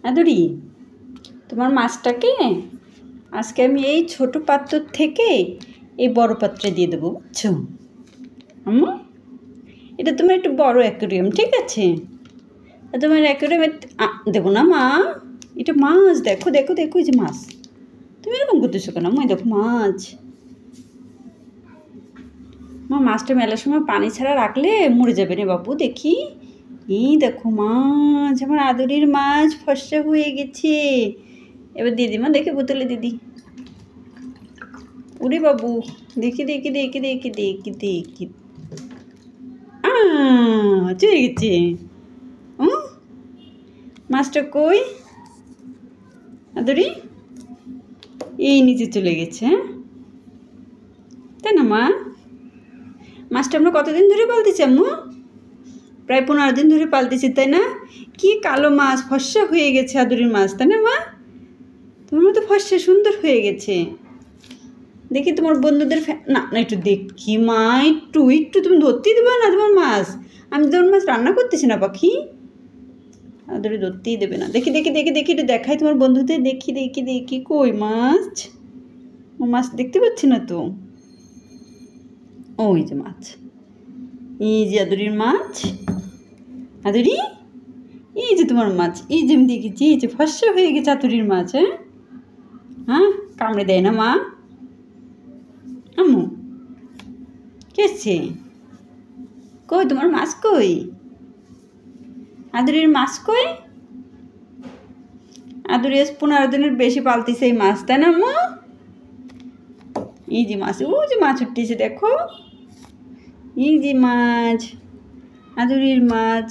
আদুরি, তোমার মাছটাকে আজকে আমি এই ছোট পাত্র থেকে এই বড় পাত্রে দিয়ে দেবো, বুঝছো আম্মু? এটা তোমার একটু বড় অ্যাকোয়ারিয়াম, ঠিক আছে? তোমার অ্যাকোয়ারিয়ামে দেবো না মা, এটা মাছ, দেখো দেখো দেখো, এই যে মাছ। তুমি এরকম করতেছো কেন? আমি দেখো মাছ। মা মাছটা মেলার সময় পানি ছাড়া রাখলে মরে যাবে রে বাবু, দেখি। এই দেখো মাছ, আমার আদরের মাছ ফর্সা হয়ে গেছে। এবার দিদিমা দেখে বোতলে দিদি। ওরে বাবু, দেখি দেখি দেখি দেখি দেখি দেখি, চলে গেছে। মাছটা কই আদরি? এই নিচে চলে গেছে, হ্যাঁ তাই না মা? মাছটা আমরা কতদিন ধরে পালতেছি আম্মু? প্রায় 15 দিন ধরে পালতেছি, তাই না? কি কালো মাছ, ফর্সা হয়ে গেছে আদুরির মাছ, তাই না মা? তোমার মতো ফর্সা সুন্দর হয়ে গেছে। দেখি তোমার বন্ধুদের না না, একটু দেখি মা, একটু একটু তুমি ধরতেই দেবে না তোমার মাছ? আমি তোমার মাছ রান্না করতেছি না পাখি, আদরে ধরতেই দেবে না। দেখি দেখি দেখি দেখি, একটু দেখাই তোমার বন্ধুদের, দেখি দেখি দেখি, কই মাছ? ও মাছ দেখতে পাচ্ছি না তো। ওই যে মাছ, এই যে আদুরির মাছ। আদুরি, এই যে তোমার মাছ, এই যে আমি দেখেছি, এই যে ফর্সা হয়ে গেছে আদুরির মাছ। হ্যাঁ হ্যাঁ, কামড়ে দেয় না মা? আম্মু কেছে কই তোমার মাছ? কই আদুরির মাছ? কই আদুরি? 15 দিনের বেশি পালতিছে এই মাছ, তাই না আম্মু? এই যে মাছ, ও যে মাছ উঠতেছে দেখো, এই যে মাছ, আদুরির মাছ।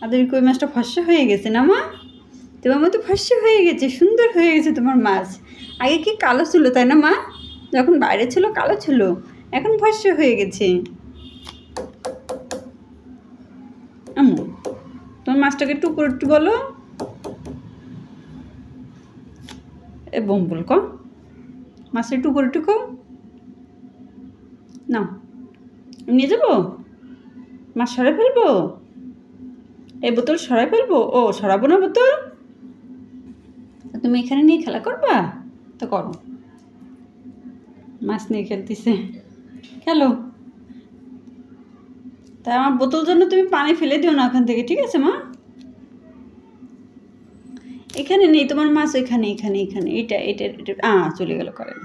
আদুরি কই মাছটা ফর্সা হয়ে গেছে না মা? তোমার মতো ফর্সা হয়ে গেছে, সুন্দর হয়ে গেছে তোমার মাছ। আগে কি কালো ছিল, তাই না মা? যখন বাইরে ছিল কালো ছিল, এখন ফর্সা হয়ে গেছে। আম্মু তোমার মাছটাকে একটু উপরে একটু বলো, এ বম্বল ক মাছটা একটু উপরে একটু কম না, নিয়ে যাবো? মাছ সরাই ফেলবো? এই বোতল সরাই ফেলবো? ও সরাবো না বোতল? তুমি এখানে নিয়ে খেলা করবা তো করো, মাছ নিয়ে খেলতেছে, খেলো। তাই আমার বোতল জন্য তুমি পানি ফেলে দিও না ওখান থেকে, ঠিক আছে মা? এখানে নেই তোমার মাছ, এখানে এখানে এখানে, এটা এটা এটা চলে গেল, করেন।